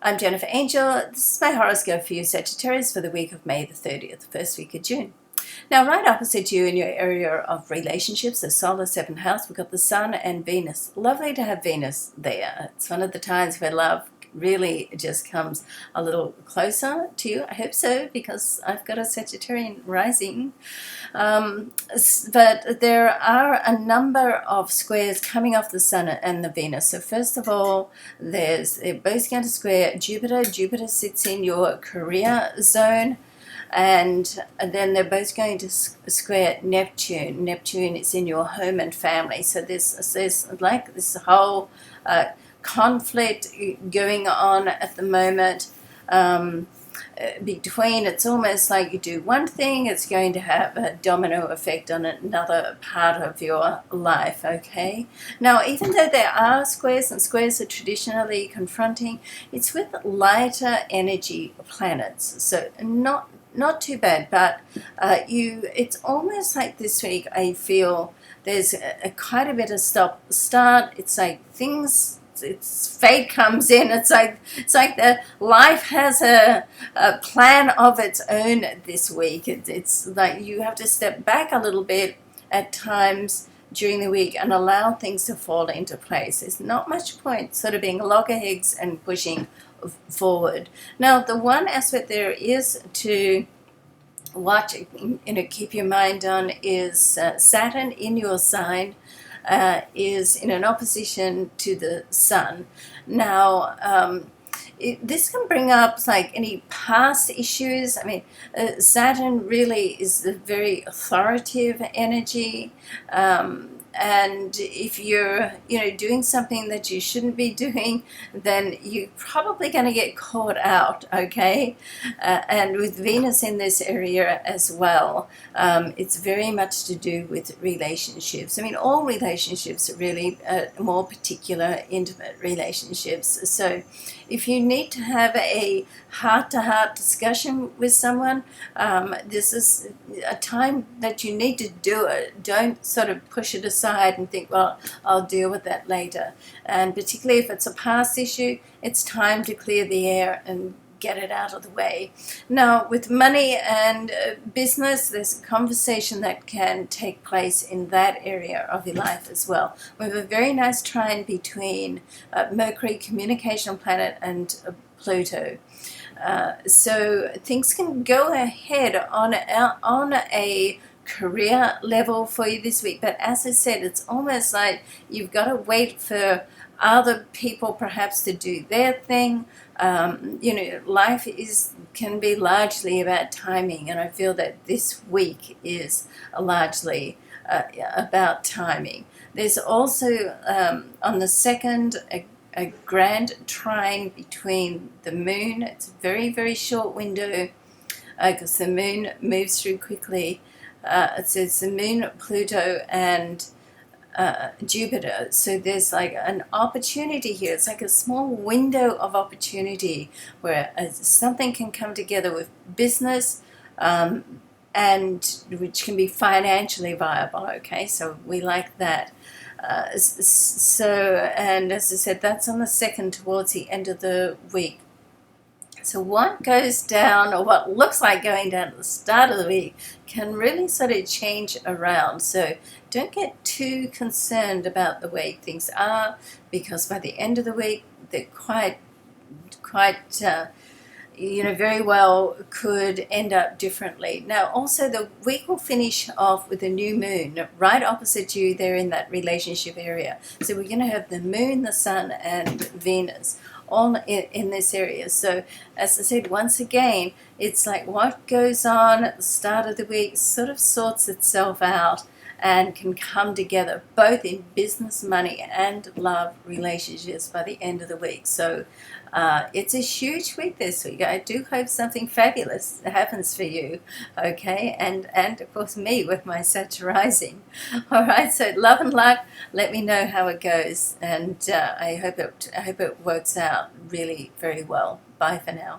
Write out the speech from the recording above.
I'm Jennifer Angel. This is my horoscope for you, Sagittarius, for the week of May the 30th, first week of June. Now, right opposite you in your area of relationships, the solar seventh house, we've got the Sun and Venus. Lovely to have Venus there. It's one of the times where love really just comes a little closer to you. I hope so, because I've got a Sagittarian rising. But there are a number of squares coming off the Sun and the Venus. So first of all, they're both going to square Jupiter. Jupiter sits in your career zone. And then they're both going to square Neptune. Neptune is in your home and family. So there's like this whole conflict going on at the moment between. It's almost like you do one thing, it's going to have a domino effect on another part of your life. Okay, now even though there are squares, and squares are traditionally confronting, it's with lighter energy planets, so not too bad. But it's almost like this week I feel there's quite a bit of start. It's like fate comes in. It's like the life has a plan of its own this week. It's like you have to step back a little bit at times during the week and allow things to fall into place. There's not much point sort of being loggerheads and pushing forward. Now, the one aspect there is to watch, keep your mind on, is Saturn in your sign is in an opposition to the Sun. Now, this can bring up like any past issues. I mean, Saturn really is the very authoritative energy. And if you're doing something that you shouldn't be doing, then you're probably going to get caught out. Okay, and with Venus in this area as well, it's very much to do with relationships. I mean, all relationships are really more particular intimate relationships. So if you need to have a heart-to-heart discussion with someone, this is a time that you need to do it. Don't sort of push it aside and think, well, I'll deal with that later. And particularly if it's a past issue, it's time to clear the air and get it out of the way. Now, with money and business, there's a conversation that can take place in that area of your life as well. We have a very nice trine between Mercury, communication planet, and Pluto. So things can go ahead on a career level for you this week. But as I said, it's almost like you've got to wait for other people perhaps to do their thing. Life can be largely about timing, and I feel that this week is largely about timing. There's also on the 2nd a grand trine between the moon. It's a very, very short window because the moon moves through quickly. So it's the moon, Pluto, and Jupiter. So there's like an opportunity here. It's like a small window of opportunity where something can come together with business, and which can be financially viable. Okay, so we like that. And as I said, that's on the 2nd towards the end of the week. So what goes down, or what looks like going down at the start of the week, can really sort of change around. So don't get too concerned about the way things are, because by the end of the week, they're quite very well could end up differently. Now, also the week will finish off with a new moon right opposite you there in that relationship area. So we're going to have the moon, the Sun, and Venus all in this area. So as I said, once again, it's like what goes on at the start of the week sort of sorts itself out and can come together both in business, money, and love relationships by the end of the week. So it's a huge week this week. I do hope something fabulous happens for you, okay? And of course me with my Sag rising. All right, so love and luck. Let me know how it goes, and I hope it works out really very well. Bye for now.